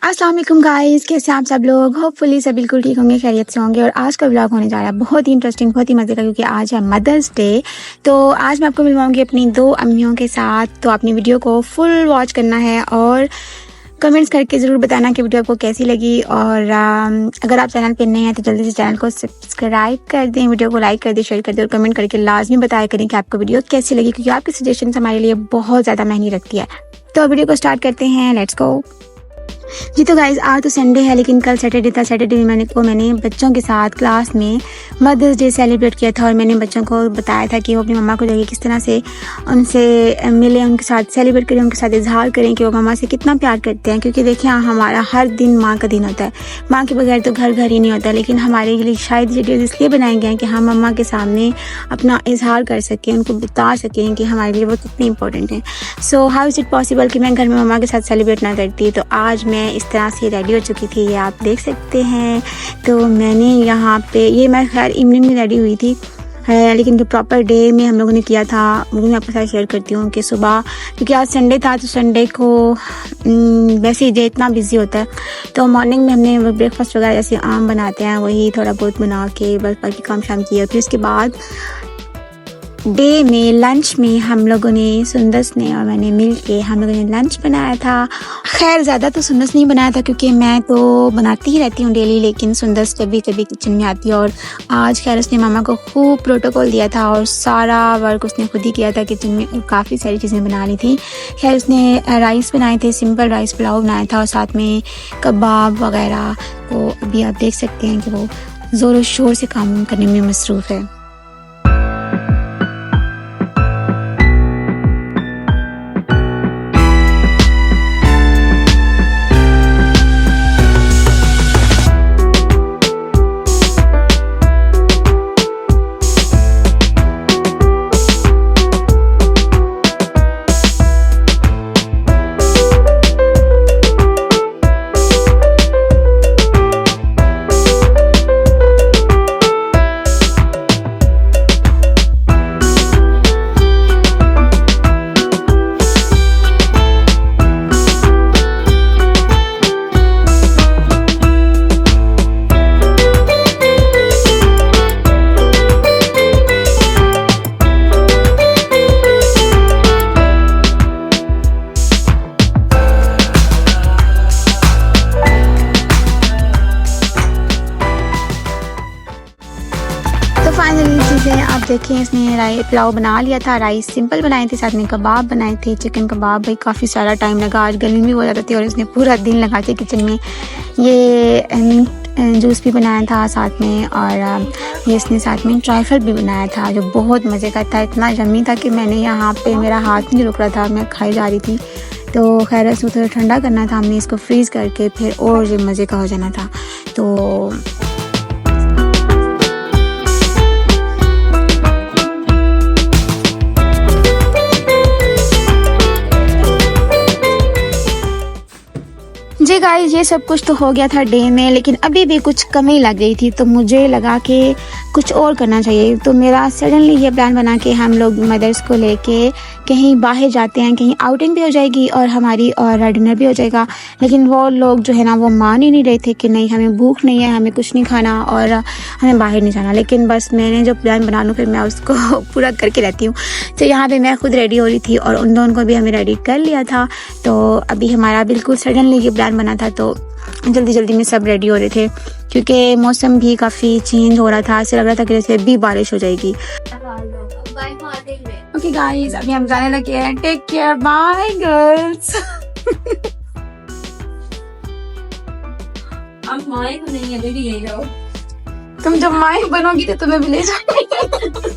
अस्सलाम वालेकुम गाइस, कैसे आप सब लोग। होपफुली सब बिल्कुल ठीक होंगे, खैरियत से होंगे। और आज का व्लॉग होने जा रहा है बहुत ही इंटरेस्टिंग, बहुत ही मज़े का, क्योंकि आज है मदर्स डे। तो आज मैं आपको मिलवाऊंगी अपनी 2 अम्मियों के साथ। तो अपनी वीडियो को फुल वॉच करना है और कमेंट्स करके ज़रूर बताना कि वीडियो आपको कैसी लगी। और अगर आप चैनल पर नए हैं तो जल्दी से चैनल को सब्सक्राइब कर दें, वीडियो को लाइक कर दें, शेयर कर दें और कमेंट करके लाजमी बताया करें कि आपको वीडियो कैसी लगी, क्योंकि आपकी सजेशन हमारे लिए बहुत ज़्यादा मायने रखती है। तो वीडियो को स्टार्ट करते हैं, लेट्स गो। जी तो गाइज, आज तो संडे है लेकिन कल सैटरडे था। सैटरडे में मैंने बच्चों के साथ क्लास में मदर्स डे सेलिब्रेट किया था और मैंने बच्चों को बताया था कि वो अपनी मम्मा को जाके किस तरह से उनसे मिले, उनके साथ सेलिब्रेट करें, उनके साथ इजहार करें कि वो मम्मा से कितना प्यार करते हैं। क्योंकि देखिए, हमारा हर दिन माँ का दिन होता है, माँ के बगैर तो घर ही नहीं होता। लेकिन हमारे लिए शायद ये डेज इसलिए बनाए गए हैं कि हम मम्मा के सामने अपना इजहार कर सकें, उनको बता सकें कि हमारे लिए वो कितनी इंपॉर्टेंट है। So how is it possible कि मैं घर में मम्मा के साथ सेलिब्रेट ना करती। तो आज मैं इस तरह से रेडी हो चुकी थी, ये आप देख सकते हैं। तो मैंने यहाँ पे, ये मैं खैर इवनिंग में रेडी हुई थी लेकिन जो प्रॉपर डे में हम लोगों ने किया था वो मैं आपके साथ शेयर करती हूँ कि सुबह, क्योंकि आज संडे था तो संडे को वैसे ही डे इतना बिजी होता है। तो मॉर्निंग में हमने ब्रेकफास्ट वगैरह जैसे आम बनाते हैं वही थोड़ा बहुत बना के बस बाकी काम शाम किया। फिर उसके बाद डे में लंच में हम लोगों ने, सुंदस ने और मैंने मिल के हम लोगों ने लंच बनाया था। खैर ज़्यादा तो सुंदस नहीं बनाया था क्योंकि मैं तो बनाती ही रहती हूँ डेली, लेकिन सुंदस कभी कभी किचन में आती है। और आज खैर उसने मामा को खूब प्रोटोकॉल दिया था और सारा वर्क उसने खुद ही किया था किचन में और काफ़ी सारी चीज़ें बना ली थी। खैर उसने राइस बनाए थे, सिंपल राइस पुलाव बनाया था और साथ में कबाब वगैरह। तो अभी आप देख सकते हैं कि वो ज़ोर शोर से काम करने में मसरूफ़ है। फाइनली चीज़ें आप देखें, इसने पुलाव बना लिया था, राइस सिंपल बनाए थे, साथ में कबाब बनाए थे, चिकन कबाब। भाई काफ़ी सारा टाइम लगा, आज गर्मी भी हो जाती थी और इसने पूरा दिन लगा के किचन में। ये जूस भी बनाया था साथ में और ये इसने साथ में ट्राइफल भी बनाया था जो बहुत मज़े का था, इतना यम्मी था कि मैंने यहाँ पे मेरा हाथ नहीं रुक रहा था, मैं खाई जा रही थी। तो खैर इसको थोड़ा ठंडा करना था हमने, इसको फ्रीज़ करके फिर और ये मज़े का हो जाना था। तो जी गाइस, ये सब कुछ तो हो गया था डे में, लेकिन अभी भी कुछ कमी लग गई थी। तो मुझे लगा कि कुछ और करना चाहिए। तो मेरा सडनली ये प्लान बना कि हम लोग मदर्स को लेके कहीं बाहर जाते हैं, कहीं आउटिंग भी हो जाएगी और हमारी और डिनर भी हो जाएगा। लेकिन वो लोग जो है ना वो मान ही नहीं रहे थे कि नहीं, हमें भूख नहीं है, हमें कुछ नहीं खाना और हमें बाहर नहीं जाना। लेकिन बस मैंने जो प्लान बना लूँ फिर मैं उसको पूरा करके रहती हूँ। तो यहाँ पे मैं खुद रेडी हो रही थी और उन दोनों को भी हमें रेडी कर लिया था। तो अभी हमारा बिल्कुल सडनली ये प्लान बना था, तो जल्दी जल्दी में सब रेडी हो रहे थे क्योंकि मौसम भी काफ़ी चेंज हो रहा था। ऐसे लग रहा था कि जैसे भी बारिश हो जाएगी। ओके गाइस, अभी हम जाने लगे हैं। Take care, bye girls. आप माए को नहीं है, दीदी ले जाओ। तुम जब माए बनोगी तो तुम्हें भी ले जाऊंगी।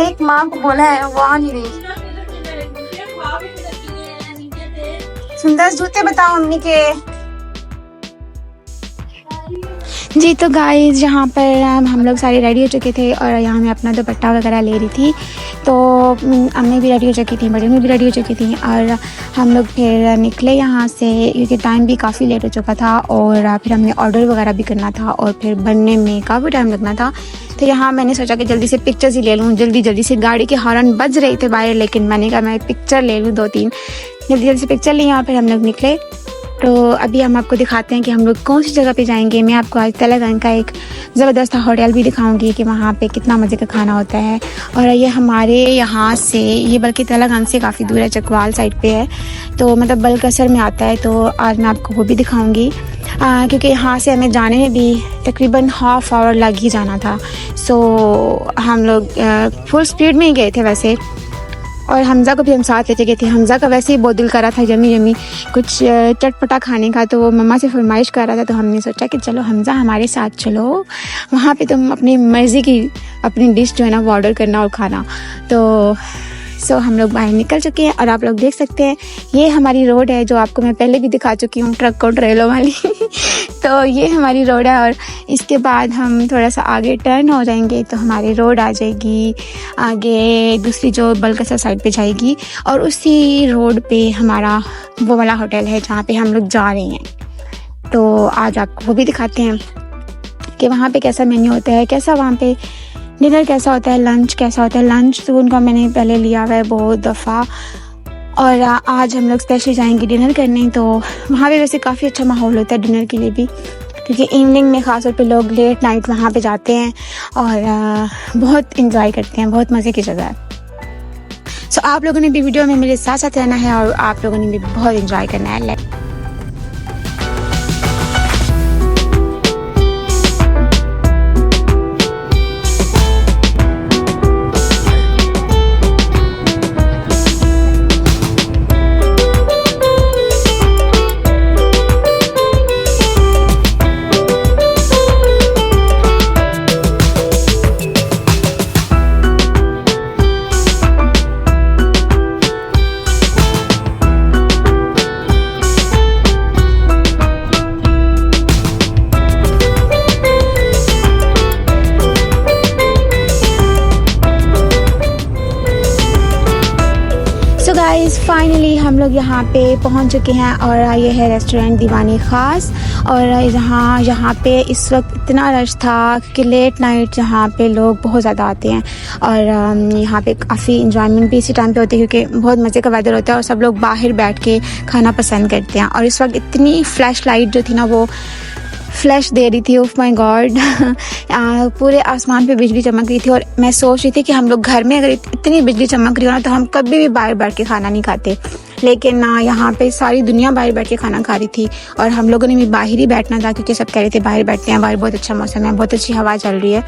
एक माँ को बोला है, वो आ नहीं रही। सुंदर जूते बताओ मम्मी के। जी तो गाइस, यहाँ पर हम लोग सारे रेडी हो चुके थे और यहाँ मैं अपना दुपट्टा वगैरह ले रही थी। तो अम्मी भी रेडी हो चुकी थी, बड़ी अम्मी भी रेडी हो चुकी थी और हम लोग फिर निकले यहाँ से क्योंकि टाइम भी काफ़ी लेट हो चुका था और फिर हमने ऑर्डर वगैरह भी करना था और फिर बनने में काफ़ी टाइम लगना था। तो यहाँ मैंने सोचा कि जल्दी से पिक्चर्स ही ले लूँ। जल्दी से गाड़ी के हॉर्न बज रहे थे बाहर, लेकिन मैंने कहा मैं पिक्चर ले लूँ 2-3। जल्दी जल्दी से पिक्चर लिए और फिर हम लोग निकले। तो अभी हम आपको दिखाते हैं कि हम लोग कौन सी जगह पे जाएंगे। मैं आपको आज तेलंगाना का एक ज़बरदस्त होटल भी दिखाऊंगी कि वहाँ पे कितना मज़े का खाना होता है। और ये हमारे यहाँ से, ये बल्कि तेलंगाना से काफ़ी दूर है, चकवाल साइड पे है, तो मतलब बलकसर में आता है। तो आज मैं आपको वो भी दिखाऊंगी क्योंकि यहाँ से हमें जाने में भी तकरीबन हाफ़ आवर लग ही जाना था। सो हम लोग फुल स्पीड में ही गए थे वैसे, और हमज़ा को भी हम साथ लेते गए थे। हमज़ा का वैसे ही बहुत दिल कर रहा था यमी यमी कुछ चटपटा खाने का, तो वो मम्मा से फरमाइश कर रहा था। तो हमने सोचा कि चलो हमज़ा हमारे साथ चलो, वहाँ पे तुम अपनी मर्ज़ी की अपनी डिश जो है ना वो ऑर्डर करना और खाना। तो हम लोग बाहर निकल चुके हैं और आप लोग देख सकते हैं ये हमारी रोड है जो आपको मैं पहले भी दिखा चुकी हूँ, ट्रक और ट्रेलों वाली। तो ये हमारी रोड है और इसके बाद हम थोड़ा सा आगे टर्न हो जाएंगे तो हमारी रोड आ जाएगी आगे दूसरी जो बलकसर साइड पे जाएगी, और उसी रोड पे हमारा वो वाला होटल है जहाँ पे हम लोग जा रहे हैं। तो आज आपको वो भी दिखाते हैं कि वहाँ पे कैसा मेन्यू होता है, कैसा वहाँ पे डिनर कैसा होता है, लंच कैसा होता है। लंच तो उनका मैंने पहले लिया हुआ है बहुत दफ़ा, और आज हम लोग स्पेशली जाएंगे डिनर करने। तो वहाँ पे वैसे काफ़ी अच्छा माहौल होता है डिनर के लिए भी, क्योंकि इवनिंग में ख़ास तौर पे लोग लेट नाइट वहाँ पे जाते हैं और बहुत इंजॉय करते हैं, बहुत मज़े की जगह है। सो आप लोगों ने भी वीडियो में मेरे साथ साथ रहना है और आप लोगों ने भी बहुत इंजॉय करना है। गाइस फाइनली हम लोग यहाँ पे पहुँच चुके हैं और ये है रेस्टोरेंट दीवानी ख़ास। और यहाँ पे इस वक्त इतना रश था कि लेट नाइट यहाँ पे लोग बहुत ज़्यादा आते हैं और यहाँ पे काफ़ी इंजॉयमेंट भी इसी टाइम पे होती है क्योंकि बहुत मज़े का वेदर होता है और सब लोग बाहर बैठ के खाना पसंद करते हैं। और इस वक्त इतनी फ्लैश लाइट जो थी ना वो फ्लैश दे रही थी, ओफ माय गॉड। पूरे आसमान पे बिजली चमक रही थी और मैं सोच रही थी कि हम लोग घर में अगर इतनी बिजली चमक रही हो ना तो हम कभी भी बाहर बैठ के खाना नहीं खाते, लेकिन ना यहाँ पे सारी दुनिया बाहर बैठ के खाना खा रही थी और हम लोगों ने भी बाहर ही बैठना था क्योंकि सब कह रहे थे बाहर बैठते हैं, बाहर बहुत अच्छा मौसम है, बहुत अच्छी हवा चल रही है।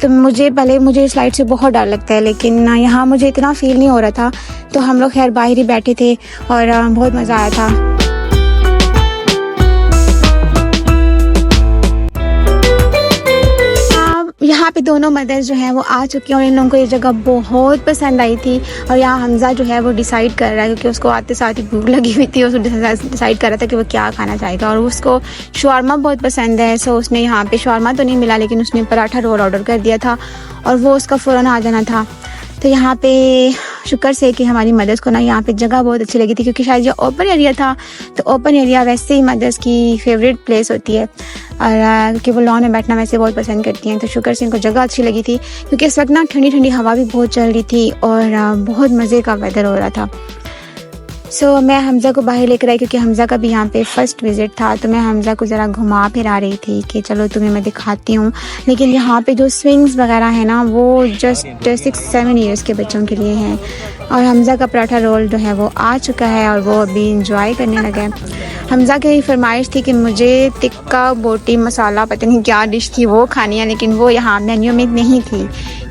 तो मुझे इस लाइट से बहुत डर लगता है, लेकिन यहाँ मुझे इतना फील नहीं हो रहा था, तो हम लोग खैर बाहर ही बैठे थे और बहुत मज़ा आया था। यहाँ पे दोनों मदर्स जो हैं वो आ चुकी हैं और इन लोगों को ये जगह बहुत पसंद आई थी। और यहाँ हमज़ा जो है वो डिसाइड कर रहा है क्योंकि उसको आते साथ ही भूख लगी हुई थी, उसको डिसाइड कर रहा था कि वो क्या खाना चाहेगा और उसको शवारमा बहुत पसंद है। सो उसने यहाँ पे शवारमा तो नहीं मिला लेकिन उसने पराठा रोल ऑर्डर कर दिया था और वो उसका फ़ौरन आ जाना था। तो यहाँ पे शुक्र से कि हमारी मदर्स को ना यहाँ पे जगह बहुत अच्छी लगी थी क्योंकि शायद ये ओपन एरिया था, तो ओपन एरिया वैसे ही मदर्स की फेवरेट प्लेस होती है और क्योंकि वो लॉन में बैठना वैसे बहुत पसंद करती हैं। तो शुक्र से इनको जगह अच्छी लगी थी क्योंकि इस वक्त ना ठंडी ठंडी हवा भी बहुत चल रही थी और बहुत मज़े का वेदर हो रहा था। सो मैं हमज़ा को बाहर लेकर आई क्योंकि हमज़ा का भी यहाँ पे फ़र्स्ट विज़िट था, तो मैं हमज़ा को ज़रा घुमा फिरा रही थी कि चलो तुम्हें मैं दिखाती हूँ। लेकिन यहाँ पे जो स्विंग्स वगैरह है ना वो जस्ट 6-7 ईयर्स के बच्चों के लिए हैं। और हमज़ा का पराठा रोल जो है वो आ चुका है और वो अभी इंजॉय करने लगा है। हमज़ा की फरमाइश थी कि मुझे टिक्का बोटी मसाला पता नहीं क्या डिश थी वो खानी है, लेकिन वो यहाँ मेन्यू में नहीं थी।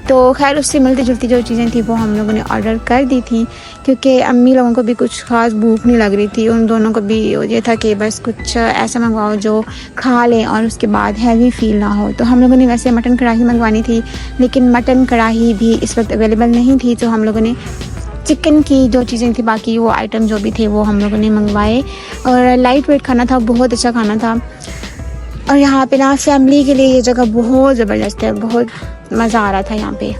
तो खैर उससे मिलती जुलती जो चीज़ें थी वो हम लोगों ने ऑर्डर कर दी थी क्योंकि अम्मी लोगों को भी कुछ ख़ास भूख नहीं लग रही थी। उन दोनों को भी ये था कि बस कुछ ऐसा मंगवाओ जो खा लें और उसके बाद हैवी फील ना हो। तो हम लोगों ने वैसे मटन कढ़ाई मंगवानी थी लेकिन मटन कढ़ाई भी इस वक्त अवेलेबल नहीं थी, तो हम लोगों ने चिकन की जो चीज़ें थी बाकी वो आइटम जो भी थे वो हम लोगों ने मंगवाए और लाइट वेट खाना था, बहुत अच्छा खाना था। और यहाँ पे ना फैमिली के लिए ये जगह बहुत ज़बरदस्त है, बहुत मज़ा आ रहा था यहाँ पे।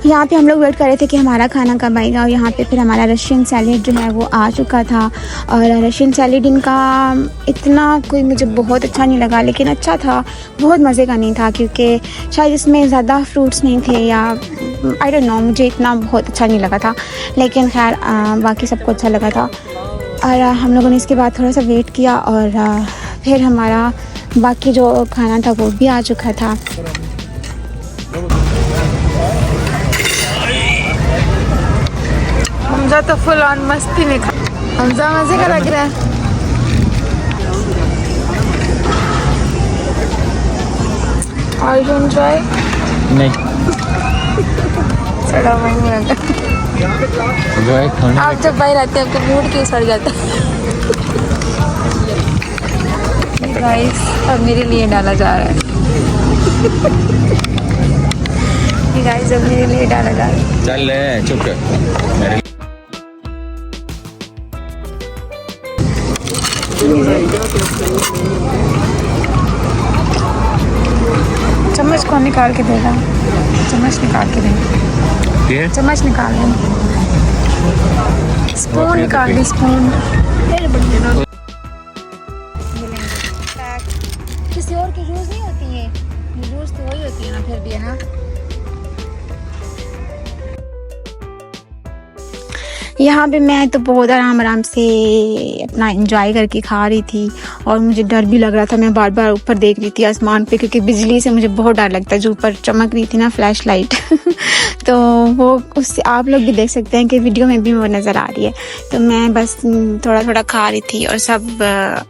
यहाँ पे हम लोग वेट कर रहे थे कि हमारा खाना कब आएगा, और यहाँ पे फिर हमारा रशियन सैलेड जो है वो आ चुका था। और रशियन सैलेड इनका इतना कोई मुझे बहुत अच्छा नहीं लगा, लेकिन अच्छा था, बहुत मज़े का नहीं था क्योंकि शायद इसमें ज़्यादा फ्रूट्स नहीं थे या आई डोंट नो, मुझे इतना बहुत अच्छा नहीं लगा था। लेकिन खैर बाकी सबको अच्छा लगा था। और हम लोगों ने इसके बाद थोड़ा सा वेट किया और फिर हमारा बाकी जो खाना था वो भी आ चुका था। हमजा तो फुल ऑन मस्ती में खा, हमजा मज़े का लग रहा है। Are you enjoy? नहीं सड़ा हुआ नहीं लगा। एंजॉय खाने आप जब बाहर आते हैं आपका मूड क्यों सड़ जाता है? गाइस अब मेरे लिए डाला जा रहा है। गाइस अब मेरे लिए डाला जा रहा है। चल ले चुप कर मेरे चम्मच कौन निकाल के देगा? चम्मच निकाल के देंगे। लिए चम्मच निकाल दें, स्पून निकाल दें, स्पून। किसी और की यूज़ नहीं होती है, यूज़ तो वही होती है ना, फिर भी है ना। यहाँ पे मैं तो बहुत आराम से अपना एंजॉय करके खा रही थी, और मुझे डर भी लग रहा था। मैं बार बार ऊपर देख रही थी आसमान पे, क्योंकि बिजली से मुझे बहुत डर लगता है, जो ऊपर चमक रही थी ना फ्लैश लाइट तो वो उससे आप लोग भी देख सकते हैं कि वीडियो में भी वो नज़र आ रही है। तो मैं बस थोड़ा थोड़ा खा रही थी और सब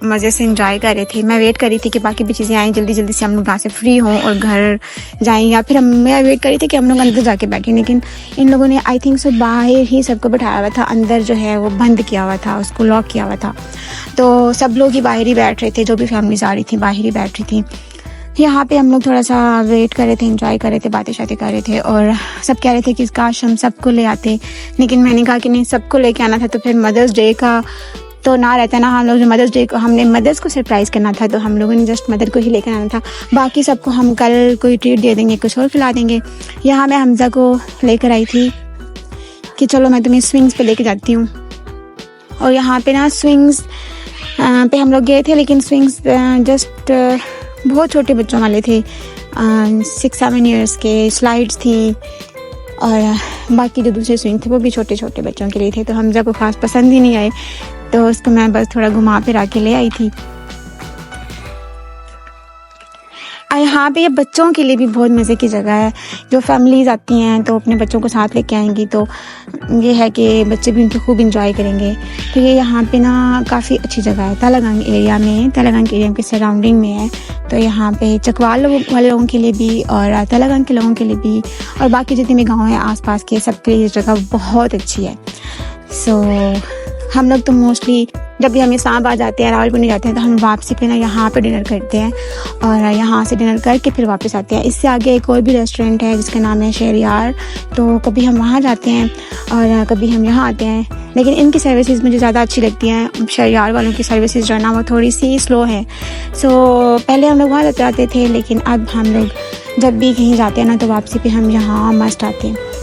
मज़े से एंजॉय कर रहे थे। मैं वेट कर रही थी कि बाकी भी चीज़ें आएँ, जल्दी जल्दी से हम लोग यहाँ से फ्री हों और घर जाएँ, या फिर मैं वेट कर रही थी कि हम लोग अंदर जाके बैठें। लेकिन इन लोगों ने आई थिंक सो बाहर ही सबको बैठाया हुआ था, अंदर जो है वो बंद किया हुआ था, उसको लॉक किया हुआ था। तो सब लोग ही बाहर ही बैठ रहे थे, जो भी फैमिलीज आ रही थी बाहर ही बैठ रही थी। यहाँ पे हम लोग थोड़ा सा वेट कर रहे थे, एंजॉय कर रहे थे, बातें शातें कर रहे थे, और सब कह रहे थे कि काश हम सबको ले आते। लेकिन मैंने कहा कि नहीं, सबको लेके आना था तो फिर मदर्स डे का तो ना रहता ना। हम लोग जो मदर्स डे को हमने मदर्स को सरप्राइज़ करना था, तो हम लोगों ने जस्ट मदर को ही लेकर आना था। बाकी सबको हम कल कोई ट्रीट दे देंगे, कुछ और खिला देंगे। यहाँ मैं हमजा को लेकर आई थी कि चलो मैं तुम्हें स्विंग्स पे लेके जाती हूँ। और यहाँ पे ना स्विंग्स पे हम लोग गए थे, लेकिन स्विंग्स जस्ट बहुत छोटे बच्चों वाले थे, 6-7 ईयर्स के। स्लाइड्स थी और बाकी जो दूसरे स्विंग थे वो भी छोटे छोटे बच्चों के लिए थे। तो हमजा को खास पसंद ही नहीं आए, तो उसको मैं बस थोड़ा घुमा फिरा के ले आई थी। और यहाँ पे ये बच्चों के लिए भी बहुत मज़े की जगह है। जो फैमिलीज़ आती हैं तो अपने बच्चों को साथ लेके आएंगी, तो ये है कि बच्चे भी उनकी खूब इंजॉय करेंगे। तो ये यहाँ पे ना काफ़ी अच्छी जगह है, तालागंग एरिया में, तालागंग एरिया के सराउंडिंग में है। तो यहाँ पे चकवाल वाले लोगों के लिए भी और तालागंग के लोगों के लिए भी और बाकी जितने भी गाँव हैं आसपास के, सबके लिए ये जगह बहुत अच्छी है। सो हम लोग तो मोस्टली जब भी हम इस्लामाबाद जाते हैं, रावलपिंडी जाते हैं, तो हम वापसी पे ना यहाँ पे डिनर करते हैं, और यहाँ से डिनर करके फिर वापस आते हैं। इससे आगे एक और भी रेस्टोरेंट है जिसका नाम है शहरयार, तो कभी हम वहाँ जाते हैं और कभी हम यहाँ आते हैं। लेकिन इनकी सर्विसेज मुझे ज़्यादा अच्छी लगती हैं। शहरयार वालों की सर्विसेज जो है ना वो थोड़ी सी स्लो है। सो पहले हम लोग वहाँ जाते थे, लेकिन अब हम लोग जब भी कहीं जाते हैं ना तो वापसी पे हम यहाँ मस्ट आते हैं।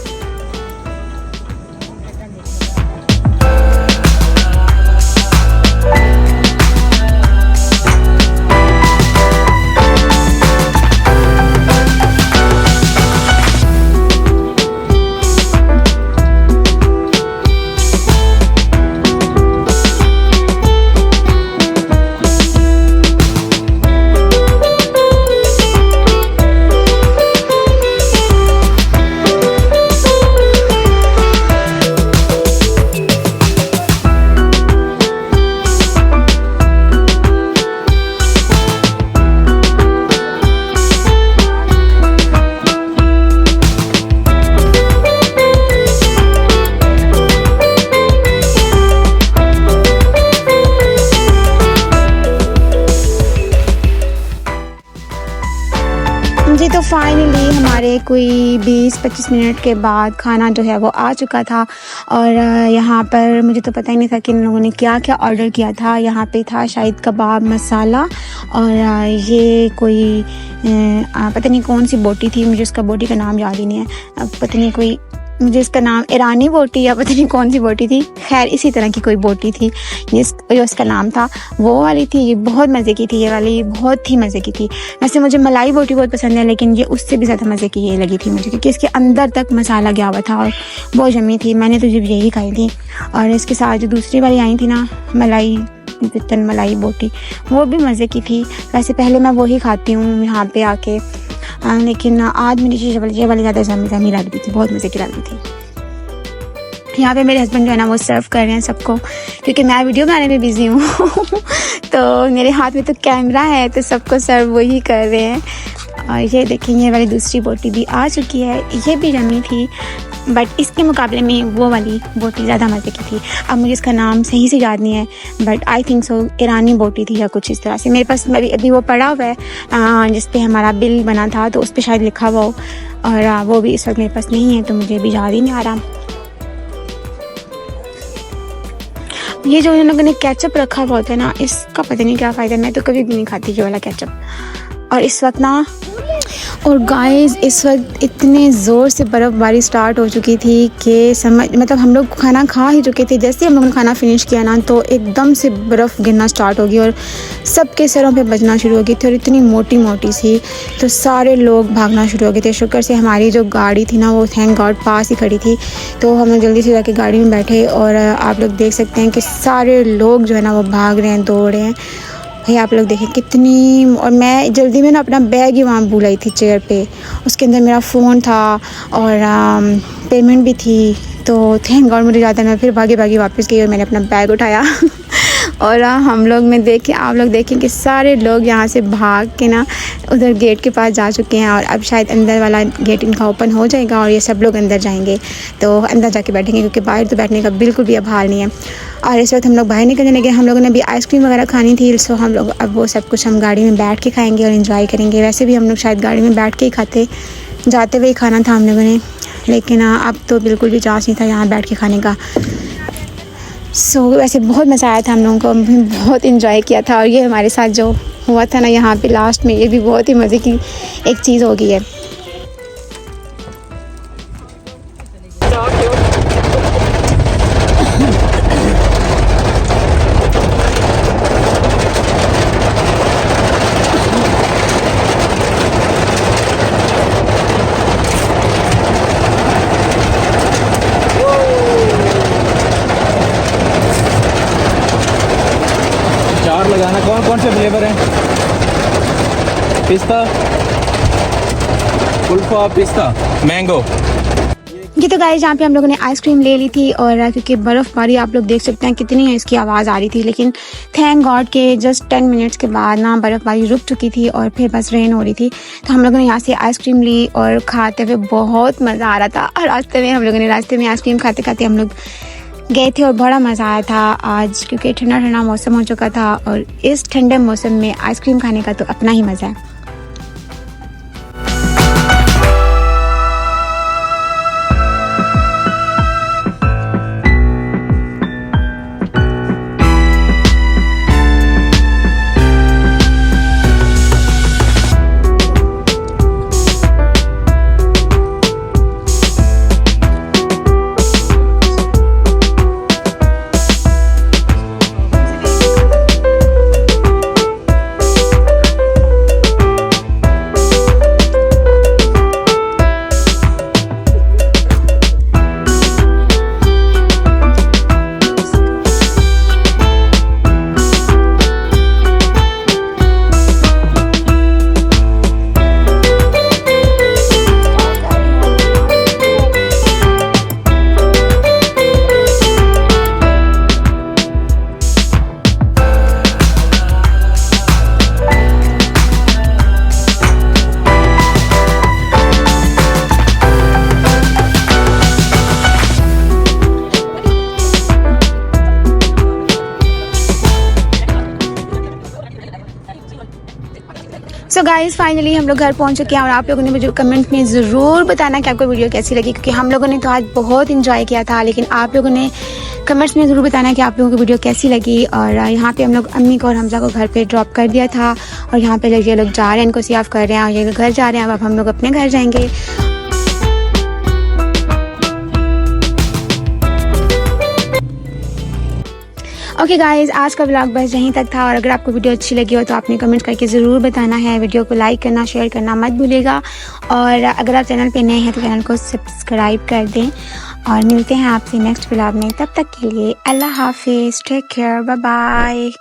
जी तो फाइनली हमारे हमारे कोई 20-25 मिनट के बाद खाना जो है वो आ चुका था। और यहाँ पर मुझे तो पता ही नहीं था कि इन लोगों ने क्या क्या ऑर्डर किया था। यहाँ पे था शायद कबाब मसाला, और ये कोई पता नहीं कौन सी बोटी थी, मुझे उसका बोटी का नाम याद ही नहीं है। अब पता नहीं कोई, मुझे इसका नाम ईरानी बोटी या पता नहीं कौन सी बोटी थी, खैर इसी तरह की कोई बोटी थी जो उसका नाम था, वो वाली थी। ये बहुत मज़े की थी, ये वाली बहुत ही मज़े की थी। वैसे मुझे मलाई बोटी बहुत पसंद है, लेकिन ये उससे भी ज़्यादा मज़े की ये लगी थी मुझे, क्योंकि इसके अंदर तक मसाला गया हुआ था और बहुत जमी थी। मैंने तो जब यही खाई थी। और इसके साथ जो दूसरी वाली आई थी ना, चिकन मलाई बोटी, वो भी मज़े की थी। वैसे पहले मैं वही खाती हूँ यहाँ पे आके, लेकिन आज मेरी ये वाली ज़्यादा जमी लग रही थी, बहुत मज़े की लग रही थी। यहाँ पे मेरे हस्बैंड जो है ना वो सर्व कर रहे हैं सबको, क्योंकि मैं वीडियो बनाने में बिज़ी हूँ तो मेरे हाथ में तो कैमरा है, तो सबको सर्व वही कर रहे हैं। और ये देखें, ये वाली दूसरी बोटी भी आ चुकी है, ये भी जमी थी, बट इसके मुकाबले में वो वाली बोटी ज़्यादा मज़े की थी। अब मुझे इसका नाम सही से याद नहीं है, बट आई थिंक सो ईरानी बोटी थी या कुछ इस तरह से। मेरे पास अभी वो पड़ा हुआ है जिस पे हमारा बिल बना था, तो उस पर शायद लिखा हुआ हो, और वो भी इस वक्त मेरे पास नहीं है, तो मुझे भी याद ही नहीं आ रहा। ये जो इन लोगों ने केचप रखा हुआ होता है ना, इसका पता नहीं क्या फ़ायदा, मैं तो कभी भी नहीं खाती ये वाला केचप। और इस वक्त ना, और गाइस इस वक्त इतने ज़ोर से बर्फ़बारी स्टार्ट हो चुकी थी कि मतलब हम लोग खाना खा ही चुके थे। जैसे हम लोगों ने खाना फिनिश किया ना, तो एकदम से बर्फ़ गिरना स्टार्ट हो गई और सबके सरों पे बजना शुरू हो गई थी, और इतनी मोटी मोटी सी, तो सारे लोग भागना शुरू हो गए थे। शुक्र से हमारी जो गाड़ी थी ना, वो थैंक गॉड पास ही खड़ी थी, तो हम लोग जल्दी से जाके गाड़ी में बैठे। और आप लोग देख सकते हैं कि सारे लोग जो है ना वो भाग रहे हैं, दौड़ रहे हैं। भाई आप लोग देखें कितनी, और मैं जल्दी में ना अपना बैग ही वहाँ भूल आई थी चेयर पे, उसके अंदर मेरा फ़ोन था और पेमेंट भी थी, तो थैंक गॉड मुझे याद है। मैं फिर भागी वापस गई और मैंने अपना बैग उठाया और हम लोग में देखें, आप लोग देखें कि सारे लोग यहाँ से भाग के ना उधर गेट के पास जा चुके हैं, और अब शायद अंदर वाला गेट इनका ओपन हो जाएगा और ये सब लोग अंदर जाएंगे, तो अंदर जाके बैठेंगे, क्योंकि बाहर तो बैठने का बिल्कुल भी अब हाल नहीं है। और इस वक्त हम लोग बाहर निकलने लगे। हम लोगों ने भी आइसक्रीम वगैरह खानी थी, सो हम लोग अब वो सब कुछ हम गाड़ी में बैठ के खाएँगे और इन्जॉय करेंगे। वैसे भी हम लोग शायद गाड़ी में बैठ के ही खाते, जाते हुए ही खाना था हम लोगों ने, लेकिन अब तो बिल्कुल भी चांस नहीं था यहाँ बैठ के खाने का। वैसे बहुत मज़ा आया था, हम लोगों को हमने बहुत इन्जॉय किया था। और ये हमारे साथ जो हुआ था ना यहाँ पे लास्ट में, ये भी बहुत ही मज़े की एक चीज़ हो गई है। लगाना कौन से फ्लेवर हैं? पिस्ता, कुल्फा, पिस्ता, मैंगो। ये तो गाइस यहाँ पे हम लोगों ने आइसक्रीम ले ली थी, और क्योंकि बर्फ़बारी आप लोग देख सकते हैं कितनी है, इसकी आवाज़ आ रही थी, लेकिन थैंक गॉड के जस्ट 10 मिनट्स के बाद ना बर्फ़बारी रुक चुकी थी और फिर बस रेन हो रही थी। तो हम लोगों ने यहाँ से आइसक्रीम ली और खाते हुए बहुत मज़ा आ रहा था। और रास्ते में आइसक्रीम खाते खाते हम लोग गए थे और बड़ा मज़ा आया था आज, क्योंकि ठंडा ठंडा मौसम हो चुका था, और इस ठंडे मौसम में आइसक्रीम खाने का तो अपना ही मज़ा है। सो गाइस फाइनली हम लोग घर पहुंच चुके हैं और आप लोगों ने मुझे कमेंट में ज़रूर बताना कि आपको वीडियो कैसी लगी, क्योंकि हम लोगों ने तो आज बहुत इंजॉय किया था, लेकिन आप लोगों ने कमेंट्स में ज़रूर बताना कि आप लोगों को वीडियो कैसी लगी। और यहाँ पे हम लोग अम्मी को और हमजा को घर पे ड्रॉप कर दिया था और यहाँ पे ये लोग जा रहे हैं, इनको सियाफ कर रहे हैं और ये घर जा रहे हैं। अब हम लोग अपने घर जाएंगे। ओके गाइज, आज का व्लॉग बस यहीं तक था और अगर आपको वीडियो अच्छी लगी हो तो आपने कमेंट करके ज़रूर बताना है। वीडियो को लाइक करना, शेयर करना मत भूलिएगा और अगर आप चैनल पे नए हैं तो चैनल को सब्सक्राइब कर दें और मिलते हैं आपसे नेक्स्ट व्लॉग में। तब तक के लिए अल्लाह हाफिज़, टेक केयर, बाय बाय।